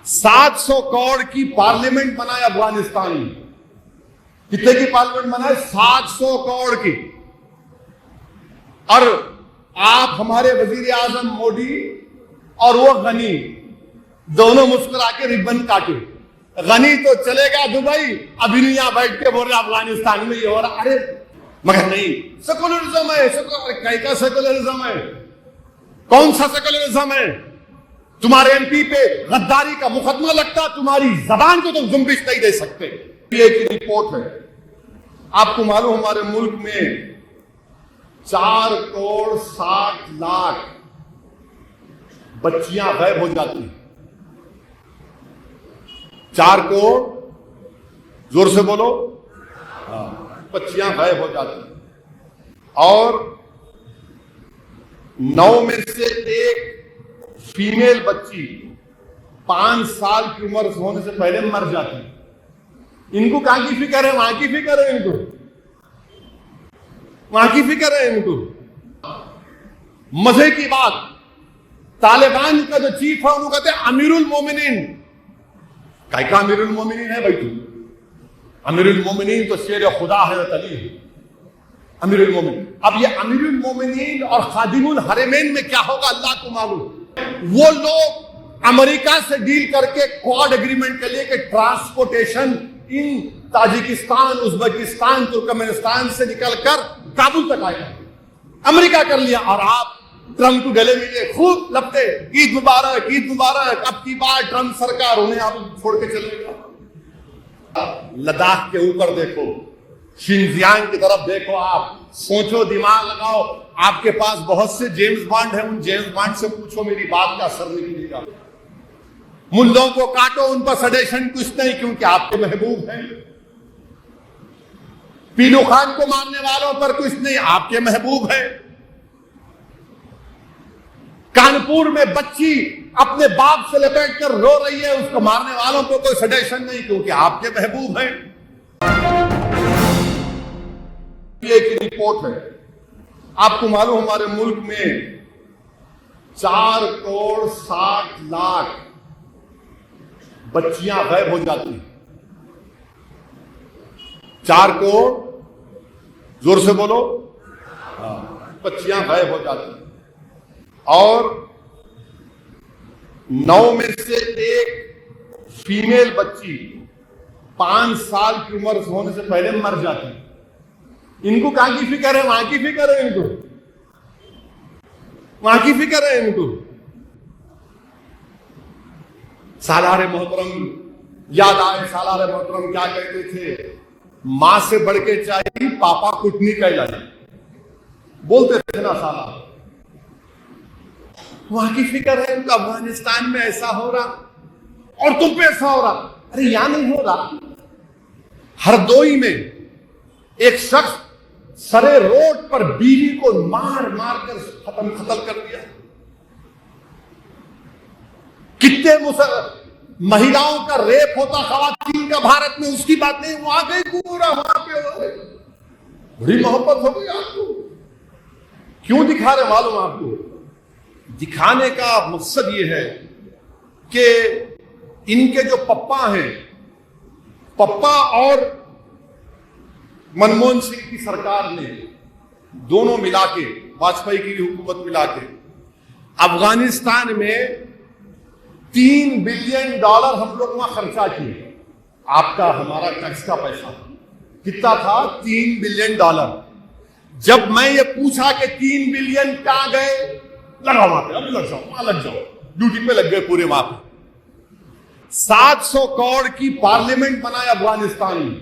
700 करोड़ की पार्लियामेंट बनाए अफगानिस्तान में। कितने की पार्लियामेंट बनाए? 700 करोड़ की। और आप हमारे वजीर आजम मोदी और वो गनी दोनों मुस्कुरा के रिबन काटे। गनी तो चलेगा दुबई, अभी नहीं यहां बैठ के बोल रहे अफगानिस्तान में ये हो रहा। अरे मगर नहीं, सेकुलरिज्म है। कई का सेकुलरिज्म है? कौन सा सेकुलरिज्म है? तुम्हारे एमपी पे गद्दारी का मुकदमा लगता, तुम्हारी जबान को तुम जुम्बिश नहीं दे सकते। ये की रिपोर्ट है। आपको मालूम हमारे मुल्क में 4 करोड़ 60 लाख बच्चियां गायब हो जाती हैं। 4 करोड़, जोर से बोलो, बच्चियां गायब हो जाती हैं। और 9 में से 1 फीमेल बच्ची 5 साल की उम्र होने से पहले मर जाती है। इनको कहां की फिक्र है? वहां की फिक्र है इनको, वहां की फिक्र है इनको। मजे की बात, तालिबान का जो चीफ है उनको कहते हैं अमीरुल मोमिनीन। काय का अमीरुल मोमिनीन है भाई तू? अमीरुल मोमिनीन तो शेर खुदा है, अली है अमीरुल मोमिनीन। अब ये अमीरुल मोमिनीन और खादिमुल हरमैन में क्या होगा अल्लाह को मालूम। वो लोग अमेरिका से डील करके क्वाड एग्रीमेंट के लिए कि ट्रांसपोर्टेशन इन ताजिकिस्तान, उज्बेकिस्तान, तुर्कमेनिस्तान से निकलकर काबुल तक आएगा। अमेरिका कर लिया और आप ट्रंप को गले मिले, खूब लपटे, ईद मुबारक, ईद मुबारक। अब की बार ट्रंप सरकार उन्हें आप छोड़ के चलेगा। लद्दाख के ऊपर देखो, शिनजियांग की तरफ देखो, आप सोचो, दिमाग लगाओ। आपके पास बहुत से जेम्स बॉन्ड हैं, उन जेम्स बॉन्ड से पूछो मेरी बात का असर नहीं मिलेगा। मुल्लों को काटो, उन पर सडेशन कुछ नहीं, क्योंकि आपके महबूब हैं। पीलू खान को मारने वालों पर कुछ नहीं, आपके महबूब हैं। कानपुर में बच्ची अपने बाप से लपेट कर रो रही है, उसको मारने वालों को कोई सडेशन नहीं, क्योंकि आपके महबूब हैं। एक रिपोर्ट है। आपको मालूम हमारे मुल्क में 4 करोड़ 60 लाख बच्चियां गायब हो जाती हैं। 4 करोड़, जोर से बोलो, बच्चियां गायब हो जाती हैं। और 9 में से 1 फीमेल बच्ची 5 साल की उम्र होने से पहले मर जाती है। इनको कहां की फिक्र है? वहां की फिक्र है इनको, वहां की फिक्र है इनको। सालारे मोहतरम याद आए, सालारे मोहतरम क्या कहते थे? मां से बढ़ के चाहिए पापा कुटनी कहलाई, बोलते थे ना साला। वहां की फिक्र है उनका। अफगानिस्तान में ऐसा हो रहा और तुम पे ऐसा हो रहा। अरे यहां नहीं हो रहा। हरदोई में एक शख्स सरे रोड पर बीवी को मार मार कर खत्म कर दिया। कितने महिलाओं का रेप होता खवातीन का भारत में, उसकी बात नहीं। वहां गई पूरा, वहां पे बड़ी मोहब्बत हो गई आपको। क्यों दिखा रहे मालूम आपको? दिखाने का मकसद ये है कि इनके जो पप्पा हैं, पप्पा और मनमोहन सिंह की सरकार ने दोनों मिला के, वाजपेयी की हुकूमत मिला के अफगानिस्तान में $3 बिलियन हम लोग वहां खर्चा किए। आपका हमारा टैक्स का पैसा कितना था? $3 बिलियन। जब मैं ये पूछा कि 3 बिलियन कहां गए, लगा वहां पे, अब लग जाओ, वहां लग जाओ, ड्यूटी पे लग गए पूरे वहां पे। 700 करोड़ की पार्लियामेंट बनाए अफगानिस्तान में।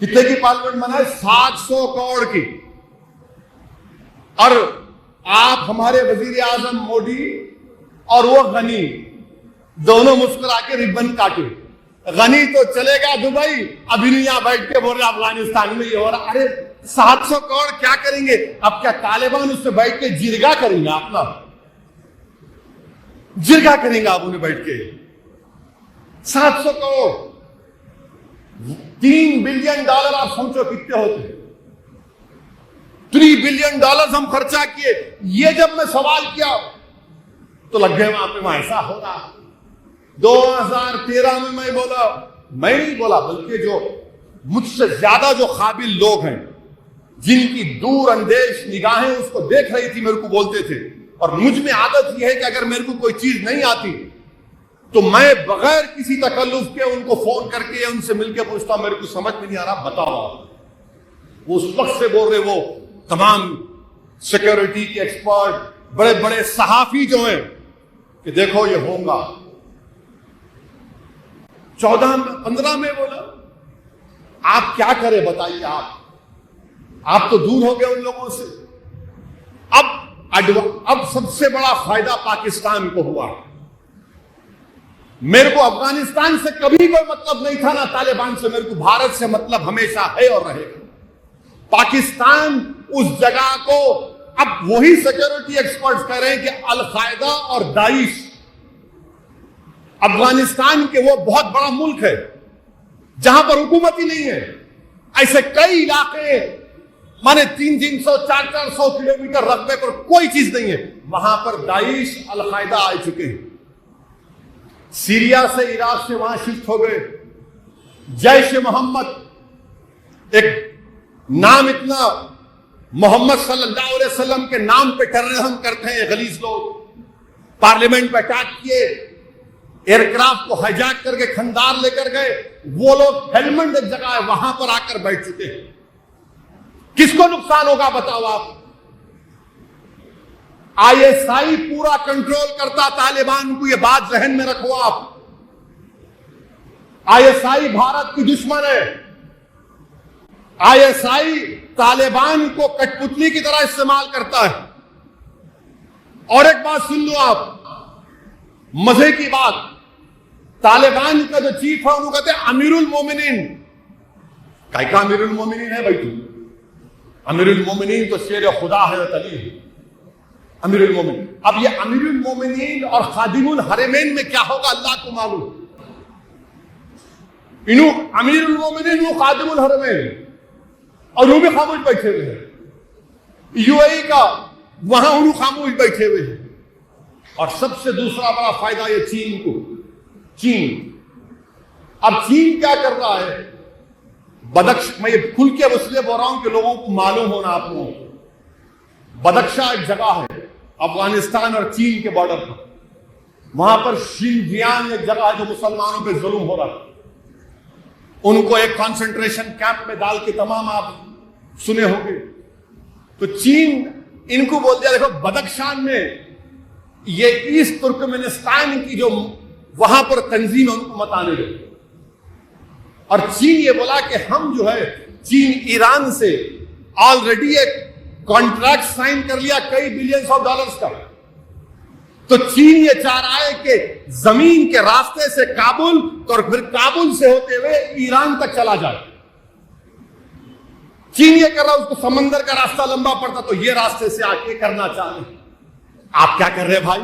कितने की पार्लियामेंट बनाए? 700 करोड़ की। और आप हमारे वजीर आजम मोदी और वो गनी दोनों मुस्कुरा के रिबन काटे। गनी तो चलेगा दुबई, अभी नहीं यहां बैठ के बोल रहे अफगानिस्तान में ये हो रहा। अरे 700 करोड़ क्या करेंगे? अब क्या तालिबान उससे बैठ के जिरगा करेंगे? अपना जिरगा करेंगे आप उन्हें बैठ के। 700 करोड़, $3 बिलियन आप सोचो कितने होते। $3 बिलियन हम खर्चा किए। ये जब मैं सवाल किया तो लग गए वहां पे, वहां ऐसा हो रहा, 2013 में मैं बोला, मैं नहीं बोला बल्कि जो मुझसे ज्यादा जो काबिल लोग हैं, जिनकी दूर अंदेश निगाहें उसको देख रही थी, मेरे को बोलते थे। और मुझ में आदत यह है कि अगर मेरे को कोई चीज नहीं आती तो मैं बगैर किसी तकल्लुफ के उनको फोन करके उनसे मिलकर पूछता, मेरे को समझ में नहीं आ रहा, बताओ। वो उस वक्त से बोल रहे, वो तमाम सिक्योरिटी के एक्सपर्ट, बड़े बड़े सहाफी जो हैं कि देखो ये होगा। 14-15 में बोला, आप क्या करें बताइए। आप तो दूर हो गए उन लोगों से। अब सबसे बड़ा फायदा पाकिस्तान को हुआ। मेरे को अफगानिस्तान से कभी कोई मतलब नहीं था, ना तालिबान से। मेरे को भारत से मतलब हमेशा है और रहेगा। पाकिस्तान उस जगह को, अब वही सिक्योरिटी एक्सपर्ट्स कह रहे हैं कि अल-कायदा और दाइश अफगानिस्तान के वो बहुत बड़ा मुल्क है जहां पर हुकूमत ही नहीं है। ऐसे कई इलाके माने 300-400 किलोमीटर रकबे पर कोई चीज नहीं है, वहां पर दाइश अल-कायदा आ चुके हैं। सीरिया से, इराक से वहां शिफ्ट हो गए। जैश मोहम्मद, एक नाम इतना, मोहम्मद सल्लल्लाहु अलैहि वसल्लम के नाम पे टेररिज्म करते हैं गलीज लोग। पार्लियामेंट पे अटैक किए, एयरक्राफ्ट को हाईजैक करके खंडार लेकर गए। वो लोग हेलमंड एक जगह है, वहां पर आकर बैठ चुके हैं। किसको नुकसान होगा बताओ आप? आईएसआई पूरा कंट्रोल करता तालिबान को, यह बात जहन में रखो आप। आईएसआई भारत की दुश्मन है। आईएसआई तालिबान को कठपुतली की तरह इस्तेमाल करता है। और एक बात सुन लो आप, मजे की बात, तालिबान का जो चीफ है उनको कहते हैं अमीरुल मोमिनीन। का अमीरुल मोमिनीन है भाई तू? अमीरुल मोमिनीन तो शेर खुदा है, अली अमीरुल मोमिनीन। अब ये अमीरुल मोमिनीन और खादिमुल हरमैन में क्या होगा अल्लाह को मालूम। इन्हू अमीरुल मोमिनीन, वो खादिमुल हरमैन, और वो भी खामोश बैठे हुए हैं। यूएई का वहां उन्होंने खामोश बैठे हुए हैं। और सबसे दूसरा बड़ा फायदा ये चीन को। अब चीन क्या कर रहा है? मैं ये खुल के इसलिए बोल रहा हूं कि लोगों को मालूम होना, आप लोगों को। बदख्शा एक जगह है अफगानिस्तान और चीन के बॉर्डर पर, वहां पर शिनजियांग एक जगह है जो मुसलमानों पे जुल्म हो रहा था। उनको एक कंसंट्रेशन कैंप में डाल के, तमाम आप सुने होंगे। तो चीन इनको बोल दिया, देखो बदख्शान में ये ईस्ट तुर्कमेनिस्तान की जो वहां पर तंजीम है उनको मत आने दो। और चीन ये बोला कि हम जो है, चीन ईरान से ऑलरेडी एक कॉन्ट्रैक्ट साइन कर लिया कई बिलियंस ऑफ डॉलर्स का। तो चीन ये चाह रहा है कि जमीन के रास्ते से काबुल, और फिर काबुल से होते हुए ईरान तक चला जाए। चीन ये कर रहा है, उसको समंदर का रास्ता लंबा पड़ता, तो ये रास्ते से आके करना चाह रहे। आप क्या कर रहे भाई?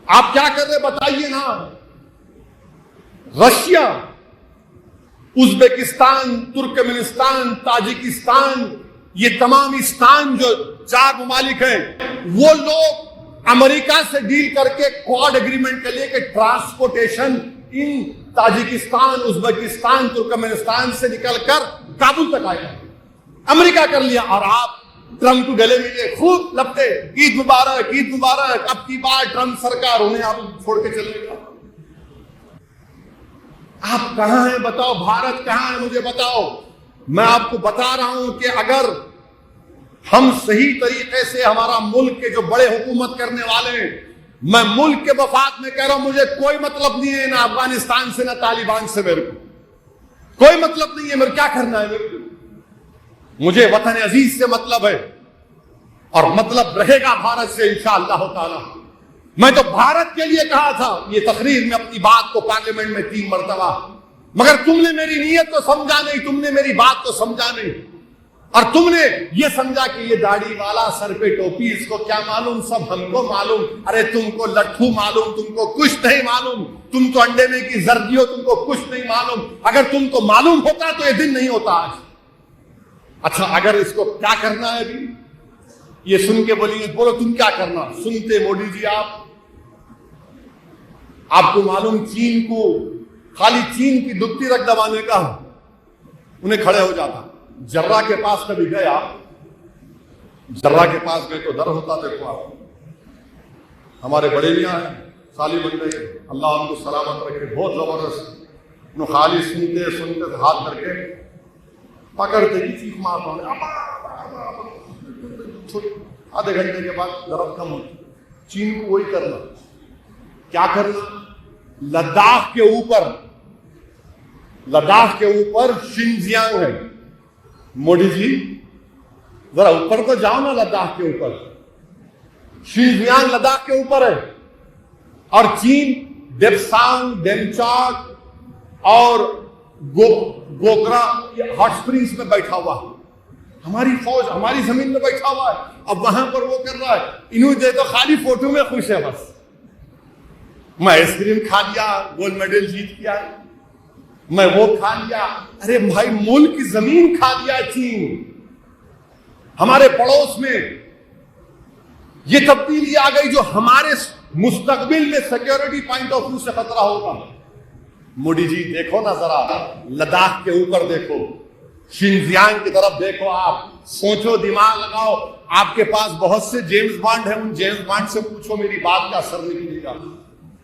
आप क्या कर रहे बताइए ना। रशिया, उज्बेकिस्तान, तुर्कमेनिस्तान, ताजिकिस्तान, ये तमाम स्थान जो 4 ममालिक हैं, वो लोग अमेरिका से डील करके क्वाड एग्रीमेंट के लिए कि ट्रांसपोर्टेशन इन ताजिकिस्तान, उज्बेकिस्तान, तुर्कमेनिस्तान से निकलकर काबुल तक आएगा। अमेरिका कर लिया। और आप ट्रंप को गले मिले, खूब लपटे, ईद मुबारक, ईद मुबारक। अब की बार ट्रंप सरकार, उन्हें आप छोड़ के चलेगा। आप कहां हैं बताओ? भारत कहां है मुझे बताओ। मैं आपको बता रहा हूं कि अगर हम सही तरीके से, हमारा मुल्क के जो बड़े हुकूमत करने वाले हैं, मैं मुल्क के मफाद में कह रहा हूं, मुझे कोई मतलब नहीं है ना अफगानिस्तान से ना तालिबान से, मेरे को कोई मतलब नहीं है। मेरे क्या करना है? मेरे को, मुझे वतन अजीज से मतलब है, और मतलब रहेगा भारत से इंशाअल्लाह ताला। मैं तो भारत के लिए कहा था ये तकरीर में अपनी बात को पार्लियामेंट में 3 मरतबा, मगर तुमने मेरी नीयत को समझा नहीं, तुमने मेरी बात को समझा नहीं, और तुमने ये समझा कि ये दाढ़ी वाला, सर पे टोपी, इसको क्या मालूम, सब हमको मालूम। अरे तुमको लट्ठू मालूम, तुमको कुछ नहीं मालूम। तुम तो अंडे में की जर्दी हो, तुमको कुछ नहीं मालूम। अगर तुमको मालूम होता तो ये दिन नहीं होता आज। अच्छा, अगर इसको क्या करना है अभी, ये सुन के बोलिए, बोलो तुम क्या करना। सुनते मोदी जी आप, आपको मालूम, चीन को खाली चीन की दुखती रख दबाने का उन्हें खड़े हो जाता। जर्रा के पास कभी गया, जर्रा के पास गए तो डर होता। देखो आप, हमारे बड़े मियाँ हैं साली मंडे, अल्लाह उनको सलामत रखे, बहुत जबरदस्त। खाली सुनते सुनते हाथ करके पकड़ते ही चीख मारता हूं, आधे घंटे के बाद दर्द कम होती। चीन को वही करना। क्या करना? लद्दाख के ऊपर शिनजियांग है। मोदी जी जरा ऊपर तो जाओ ना, लद्दाख के ऊपर। शिनजियांग लद्दाख के ऊपर है और चीन डेप्सांग, डेमचाक और गोकरा हॉट स्प्रिंग्स में बैठा हुआ है। हमारी फौज हमारी जमीन में बैठा हुआ है, अब वहां पर वो कर रहा है। इन्होंने तो खाली फोटो में खुश है बस। मैं आइसक्रीम खा लिया, गोल्ड मेडल जीत किया, मैं वो खा लिया। अरे भाई, मुल्क की जमीन खा लिया चीन। हमारे पड़ोस में ये तब्दीली आ गई जो हमारे मुस्तकबिल में सिक्योरिटी पॉइंट ऑफ व्यू से खतरा होगा। मोदी जी देखो ना जरा, लद्दाख के ऊपर देखो, शिनजियांग की तरफ देखो। आप सोचो, दिमाग लगाओ। आपके पास बहुत से जेम्स बॉन्ड हैं, उन जेम्स बॉन्ड से पूछो, मेरी बात का असर नहीं मिलेगा।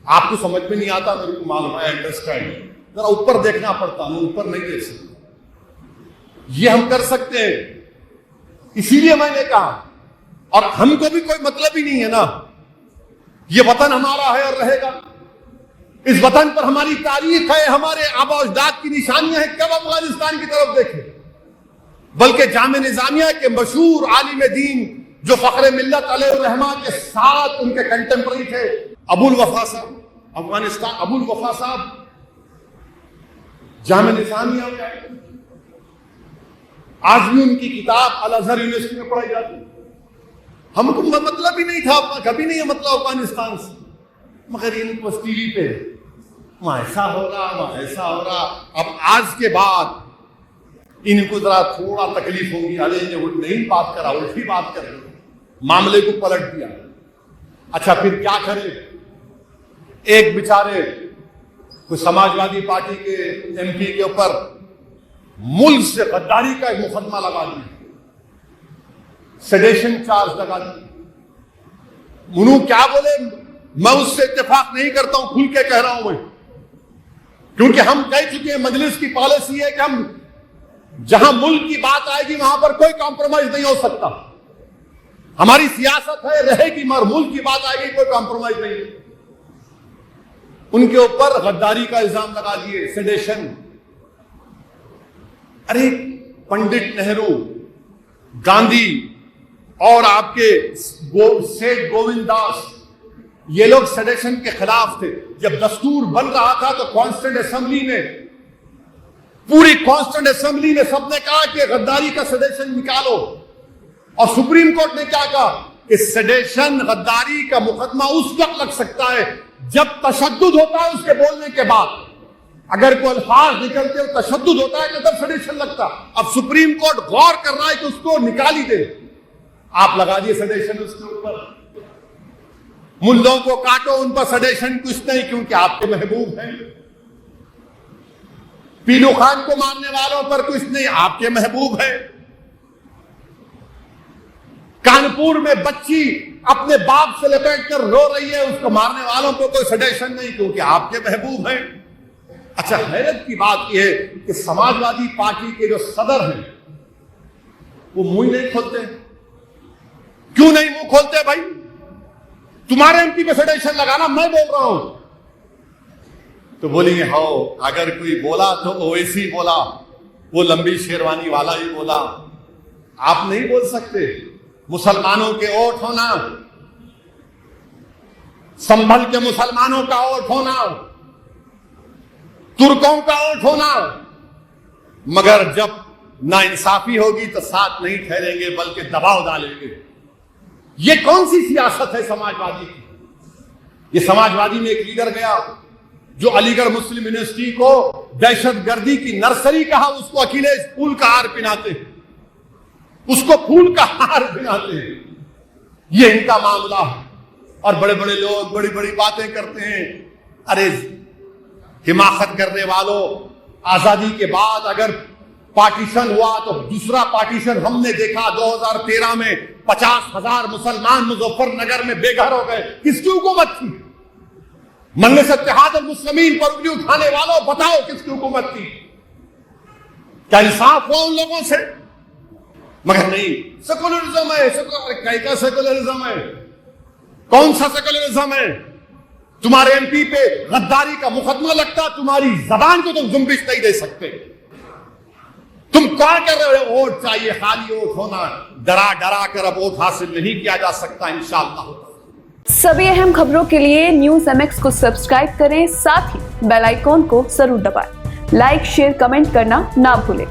आपको समझ में नहीं आता, मेरे को मालूम है, अंडरस्टैंड। जरा ऊपर देखना पड़ता, हम ऊपर नहीं देख सकते। ये हम कर सकते हैं, इसीलिए मैंने कहा। और हमको भी कोई मतलब ही नहीं है ना, ये वतन हमारा है और रहेगा। इस वतन पर हमारी तारीख है, हमारे आबा अजदाद की निशानियां हैं। कब अफगानिस्तान की तरफ देखें? बल्कि जामे निजामिया के मशहूर आलिम दीन जो फखरे मिल्लत अलैहिर्रहमा के साथ उनके कंटेम्पररी थे, अबुल वफा साहब, अफगानिस्तान अबुल वफा साहब जामे निजामिया में आए। आज भी उनकी किताब अल अजहर यूनिवर्सिटी में पढ़ाई जाती। हमको मतलब ही नहीं था, कभी नहीं है मतलब अफगानिस्तान से, मगर इनको टीवी पे वहां ऐसा हो रहा, वहां ऐसा हो रहा। अब आज के बाद इनको जरा थोड़ा तकलीफ होगी, अरे इन्हें नहीं बात करा, उल्टी बात कर रहे, मामले को पलट दिया। अच्छा, फिर क्या करें? एक बेचारे कोई समाजवादी पार्टी के एमपी के ऊपर मुल्क से गद्दारी का एक मुकदमा लगा दिया, सेडेशन चार्ज लगा दिया। मुनू क्या बोले? मैं उससे इत्तेफाक नहीं करता हूं, खुल के कह रहा हूं मैं, क्योंकि हम कह चुके हैं, मजलिस की पॉलिसी है कि हम जहां मुल्क की बात आएगी वहां पर कोई कॉम्प्रोमाइज नहीं हो सकता। हमारी सियासत है, रहेगी, मगर मुल्क की बात आएगी कोई कॉम्प्रोमाइज नहीं। उनके ऊपर गद्दारी का इल्जाम लगा दिए, सेडेशन। अरे पंडित नेहरू, गांधी और आपके सेठ गोविंद दास, ये लोग सेडेशन के खिलाफ थे। जब दस्तूर बन रहा था तो कॉन्स्टिट्यूंट असेंबली में, पूरी कॉन्स्टिट्यूंट असेंबली में सबने कहा कि गद्दारी का सेडेशन निकालो। और सुप्रीम कोर्ट ने क्या कहा कि सेडेशन, गद्दारी का मुकदमा उस वक्त लग सकता है जब तशद्दुद होता है उसके बोलने के बाद। अगर कोई अल्फाज निकलते हो तशद्दुद होता है तो तब सेडेशन लगता। अब सुप्रीम कोर्ट गौर कर रहा है कि उसको निकाल ही दे। आप लगा दिए सेडेशन उसके ऊपर। मुल्लों को काटो, उन पर सेडेशन कुछ नहीं, क्योंकि आपके महबूब हैं। पीलू खान को मारने वालों पर कुछ नहीं, आपके महबूब है। कानपुर में बच्ची अपने बाप से लपेट कर रो रही है, उसको मारने वालों को कोई सेडेशन नहीं, क्योंकि आपके महबूब हैं। अच्छा, हैरत की बात यह है कि समाजवादी पार्टी के जो सदर हैं वो मुंह नहीं खोलते। क्यों नहीं मुंह खोलते भाई? तुम्हारे एमपी पे सेडेशन लगाना मैं बोल रहा हूं तो बोलेंगे हो, अगर कोई बोला तो ओवैसी बोला, वो लंबी शेरवानी वाला ही बोला। आप नहीं बोल सकते। मुसलमानों के वोट होना, संभल के मुसलमानों का वोट होना, तुर्कों का वोट होना, मगर जब नाइंसाफी होगी तो साथ नहीं ठहरेंगे बल्कि दबाव डालेंगे। ये कौन सी सियासत है समाजवादी की? ये समाजवादी में एक लीडर गया जो अलीगढ़ मुस्लिम यूनिवर्सिटी को दहशतगर्दी की नर्सरी कहा, उसको अखिलेश फूल का हार पहनाते हैं, उसको फूल का हार पहनाते हैं। ये इनका मामला है। और बड़े बड़े लोग बड़ी बड़ी बातें करते हैं अरे हिमाकत करने वालों, आजादी के बाद अगर पार्टीशन हुआ तो दूसरा पार्टीशन हमने देखा 2013 में 50,000 मुसलमान मुजफ्फरनगर में बेघर हो गए। किसकी हुकूमत थी? मजलिस इत्तेहाद अल मुस्लिमीन पर उंगली उठाने वालों, बताओ किसकी हुकूमत थी? क्या इंसाफ हुआ उन लोगों से? मगर नहीं, सेकुलरिज्म है। क्या सेकुलरिज्म है? कौन सा सेकुलरिज्म है? तुम्हारे एमपी पे गद्दारी का मुकदमा लगता, तुम्हारी जबान को तुम जुम्बिश नहीं दे सकते। तुम क्या कर रहे हो? वोट चाहिए, खाली वोट होना, डरा डरा कर अब वोट हासिल नहीं किया जा सकता इंशाअल्लाह। सभी अहम खबरों के लिए न्यूज़ MX को सब्सक्राइब करें, साथ ही बेल आइकॉन को जरूर दबाएं। लाइक, शेयर, कमेंट करना ना भूलें।